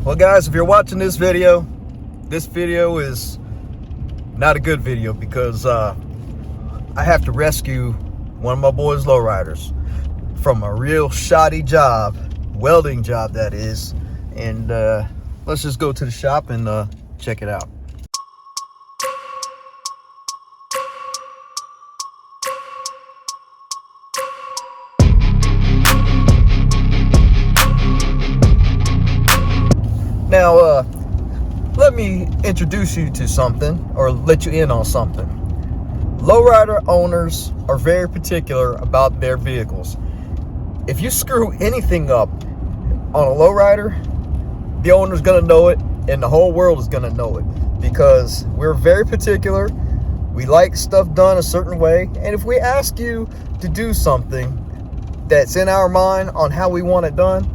Well guys, if you're watching this video is not a good video because I have to rescue one of my boys' lowriders from a real shoddy job, welding job that is, and let's just go to the shop and check it out. Now, let me introduce you to something, or let you in on something. Lowrider owners are very particular about their vehicles. If you screw anything up on a lowrider, the owner's gonna know it, and the whole world is gonna know it, because we're very particular. We like stuff done a certain way, and if we ask you to do something that's in our mind on how we want it done,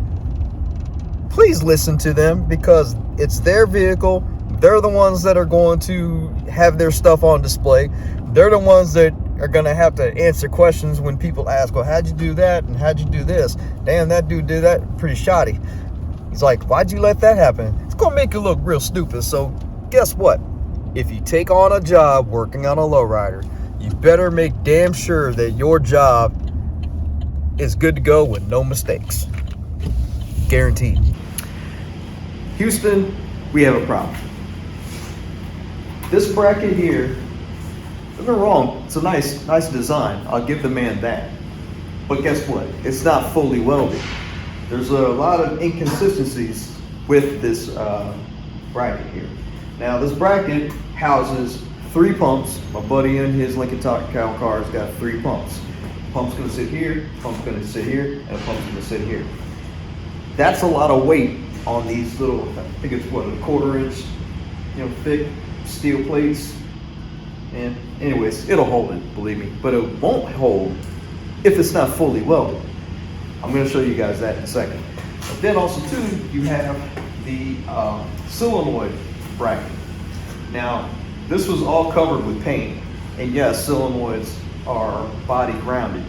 please listen to them, because it's their vehicle. They're the ones that are going to have their stuff on display. They're the ones that are going to have to answer questions when people ask, well, how'd you do that? And how'd you do this? Damn, that dude did that pretty shoddy. He's like, why'd you let that happen? It's going to make you look real stupid. So guess what? If you take on a job working on a lowrider, you better make damn sure that your job is good to go with no mistakes. Guaranteed. Houston, we have a problem. This bracket here, don't get me wrong, it's a nice design. I'll give the man that. But guess what? It's not fully welded. There's a lot of inconsistencies with this bracket here. Now, this bracket houses 3 pumps. My buddy in his Lincoln TOWNCAR has got 3 pumps. Pump's gonna sit here, pump's gonna sit here, and a pump's gonna sit here. That's a lot of weight on these little, I think it's what, a 1/4 inch, thick steel plates. And anyways, it'll hold it, believe me, but it won't hold if it's not fully welded. I'm going to show you guys that in a second. But then also too, you have the solenoid bracket. Now, this was all covered with paint, and yes, solenoids are body grounded.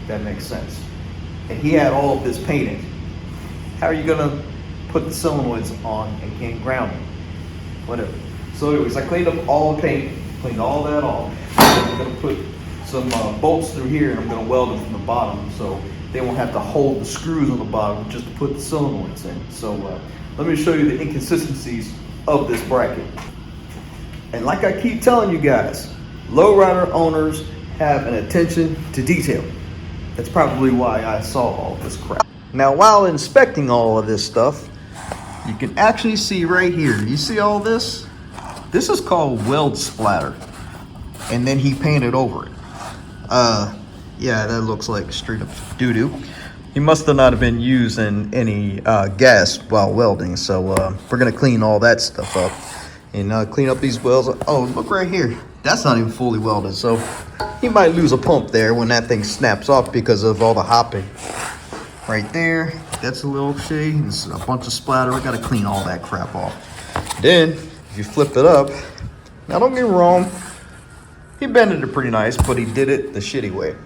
That makes sense. And he had all of this painted. How are you going to put the solenoids on and can't ground them? Whatever. So anyways, I cleaned up all the paint, cleaned all that off. I'm gonna put some bolts through here, and I'm gonna weld them from the bottom so they won't have to hold the screws on the bottom just to put the solenoids in. So let me show you the inconsistencies of this bracket. And like I keep telling you guys, lowrider owners have an attention to detail. That's probably why I saw all this crap. Now, while inspecting all of this stuff, you can actually see right here, you see all this? This is called weld splatter. And then he painted over it. Yeah, that looks like straight up doo-doo. He must have not have been using any gas while welding. So we're gonna clean all that stuff up and clean up these welds. Oh, look right here. That's not even fully welded. So he might lose a pump there when that thing snaps off because of all the hopping. Right there, that's a little shade. There's a bunch of splatter. We gotta clean all that crap off. Then, if you flip it up, now don't get me wrong, he bended it pretty nice, but he did it the shitty way.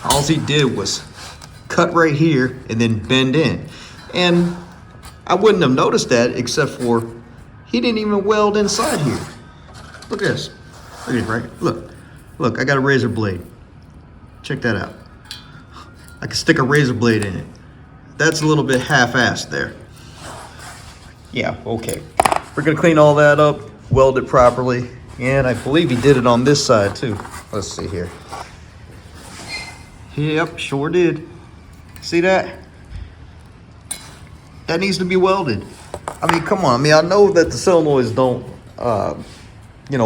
All he did was cut right here and then bend in. And I wouldn't have noticed that except for he didn't even weld inside here. Look at this. Look at it, right? Look, I got a razor blade. Check that out. I can stick a razor blade in it. That's a little bit half-assed there. Yeah, okay. We're gonna clean all that up, weld it properly, and I believe he did it on this side too. Let's see here. Yep, sure did. See that? That needs to be welded. I mean, come on. I mean, I know that the solenoids don't,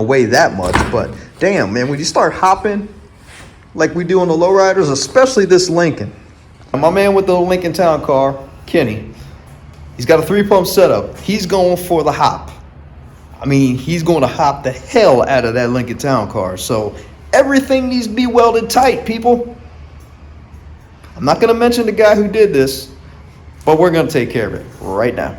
weigh that much, but damn, man, when you start hopping like we do on the lowriders, especially this Lincoln. My man with the Lincoln TOWNCAR, Kenny, he's got a 3-pump setup. He's going for the hop. I mean, he's going to hop the hell out of that Lincoln TOWNCAR. So everything needs to be welded tight, people. I'm not going to mention the guy who did this, but we're going to take care of it right now.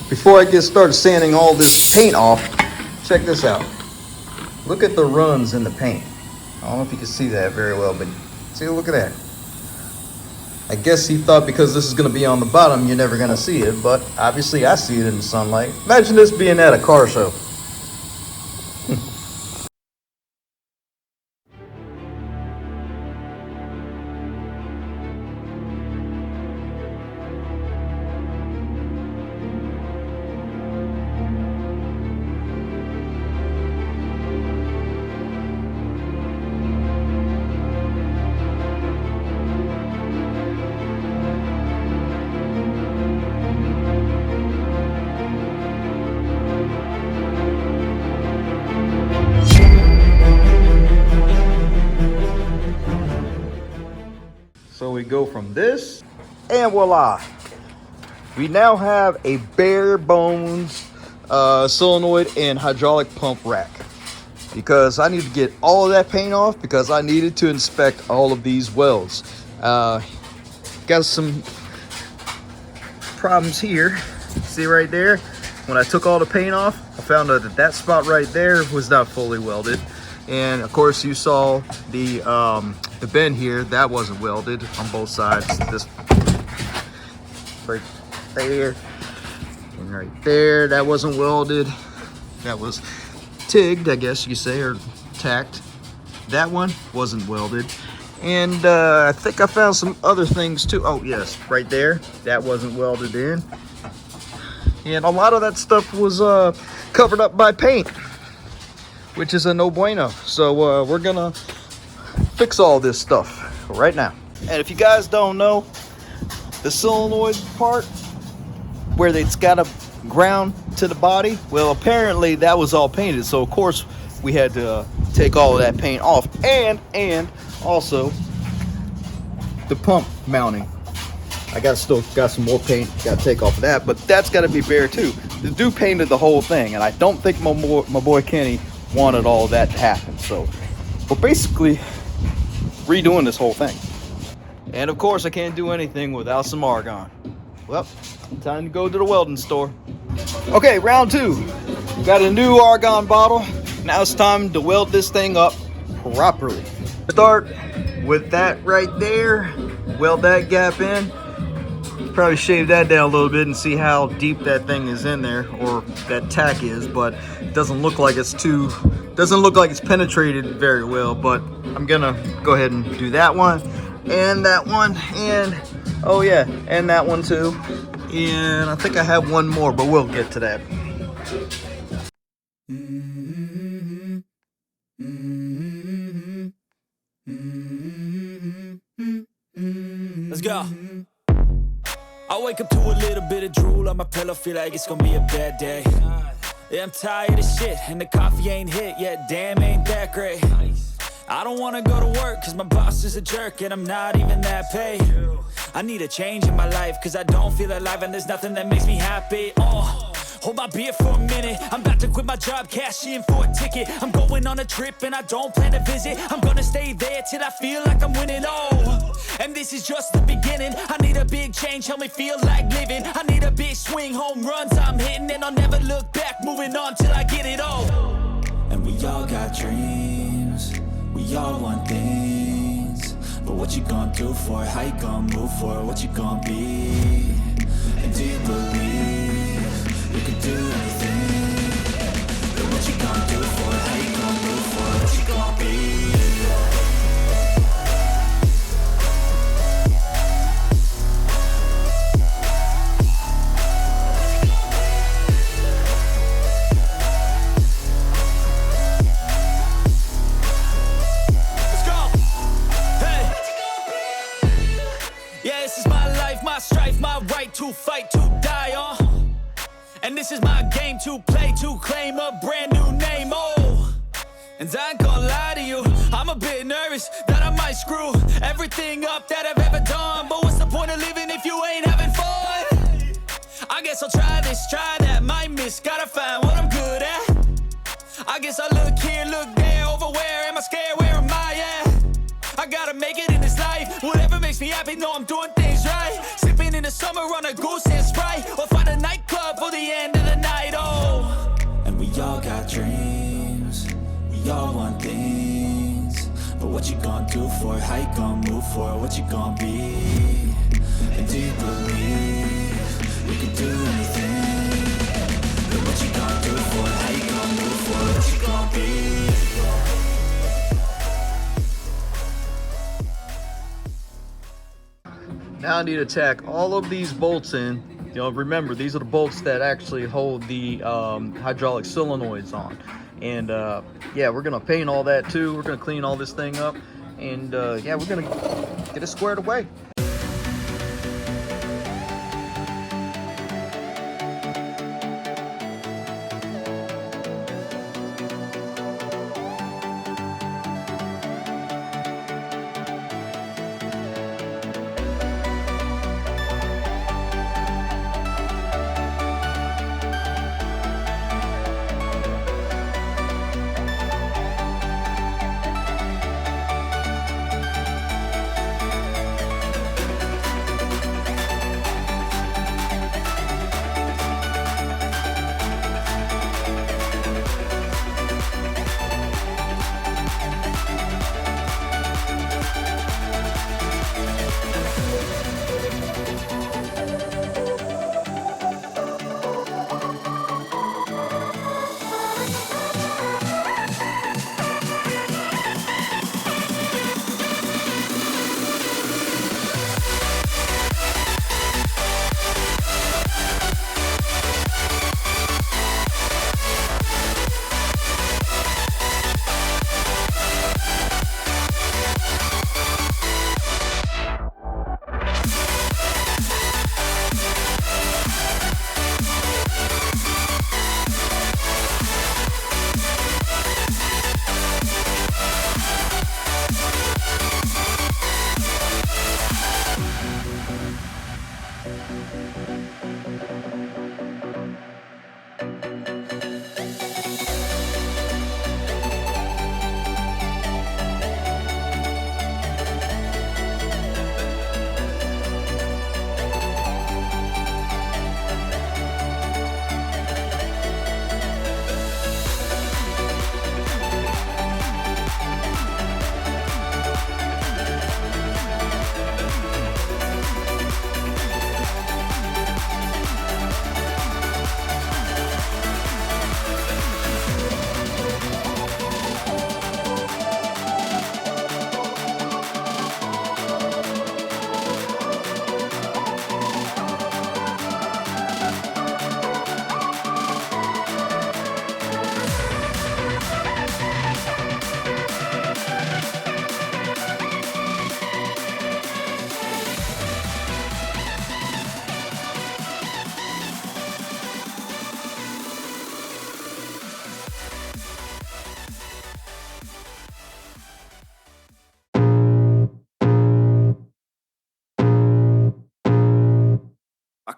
Before I get started sanding all this paint off, check this out. Look at the runs in the paint. I don't know if you can see that very well, but see, look at that. I guess he thought because this is going to be on the bottom, you're never going to see it, but obviously I see it in the sunlight. Imagine this being at a car show. So we go from this, and voila. We now have a bare bones solenoid and hydraulic pump rack. Because I need to get all of that paint off because I needed to inspect all of these welds. Got some problems here. See right there? When I took all the paint off, I found out that that spot right there was not fully welded. And of course you saw the bend here, that wasn't welded on both sides. This right there and right there, that wasn't welded. That was tigged, I guess you could say, or tacked. That one wasn't welded. And I think I found some other things too. Oh yes, right there, that wasn't welded in. And a lot of that stuff was covered up by paint, which is a no bueno. So we're gonna fix all this stuff right now. And if you guys don't know, the solenoid part where it's got a ground to the body, well, apparently that was all painted. So of course we had to take all of that paint off, and also the pump mounting. I still got some more paint, got to take off of that, but that's got to be bare too. The dude painted the whole thing, and I don't think my boy Kenny wanted all that to happen. So we're basically redoing this whole thing. And of course I can't do anything without some argon. Well, time to go to the welding store. Okay, round two. Got a new argon bottle. Now it's time to weld this thing up properly. Start with that right there. Weld that gap in. Probably shave that down a little bit and see how deep that thing is in there, or that tack is, but it doesn't look like it's penetrated very well. But I'm gonna go ahead and do that one, and oh yeah, and that one too. And I think I have one more, but we'll get to that. Let's go. I wake up to a little bit of drool on my pillow, feel like it's gonna be a bad day. Yeah, I'm tired of shit, and the coffee ain't hit yet, damn, ain't that great. I don't wanna go to work, cause my boss is a jerk, and I'm not even that paid. I need a change in my life, cause I don't feel alive, and there's nothing that makes me happy. Hold my beer for a minute, I'm about to quit my job, cash in for a ticket. I'm going on a trip and I don't plan to visit. I'm gonna stay there till I feel like I'm winning, and this is just the beginning. I need a big change, help me feel like living. I need a big swing, home runs I'm hitting, and I'll never look back, moving on till I get it all. And we all got dreams, we all want things, but what you gonna do for it? How you gonna move for it? What you gonna be? And do you believe you can do anything? But what you gonna do for it? How you gonna move for it? What you gonna be? Let's go! Hey! Yeah, this is my life, my strife, my right to fight, to die on. And this is my game to play, to claim a brand new name, And I ain't gonna lie to you, I'm a bit nervous that I might screw everything up that I've ever done. But what's the point of living if you ain't having fun? I guess I'll try this, try that, might miss, gotta find what I'm good at. I guess I look here, look there, over where am I scared, where am I at? I gotta make it in this life, whatever makes me happy, know I'm doing things right. Sipping in the summer on a goose and Sprite, or find a nightclub for the end of the night, And we all got dreams, we all want things, what you gonna do for it? How you gonna move for it? What you gonna be? And do you believe you can do anything? But what you gonna do for it? How you gonna move for it? What you gonna be? Now I need to tack all of these bolts in. You know, remember, these are the bolts that actually hold the hydraulic solenoids on. And yeah, we're gonna paint all that too. We're gonna clean all this thing up, and yeah, we're gonna get it squared away.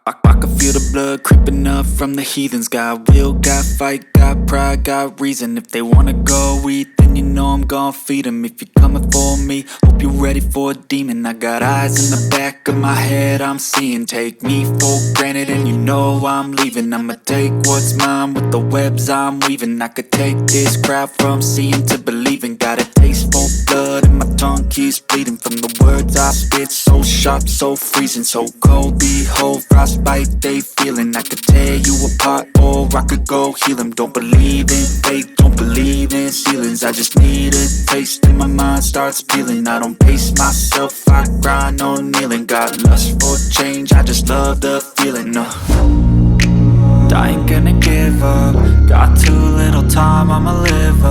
I can feel the blood creeping up from the heathens. Got will, got fight, got pride, got reason. If they wanna go eat, then you know I'm gon' feed them. If you're coming for me, hope you're ready for a demon. I got eyes in the back of my head, I'm seeing. Take me for granted and you know I'm leaving. I'ma take what's mine with the webs I'm weaving. I could take this crowd from seeing to believing. Got a taste for blood and my tongue keeps bleeding from the words I spit. So sharp, so freezing, so cold. Behold, frostbite they feeling. I could tear you apart or I could go heal them. Don't believe in fate, don't believe in ceilings. I just need a taste and my mind starts peeling. I don't pace myself, I grind on kneeling. Got lust for change, I just love the feeling. I ain't gonna give up. Got too little time, I'ma live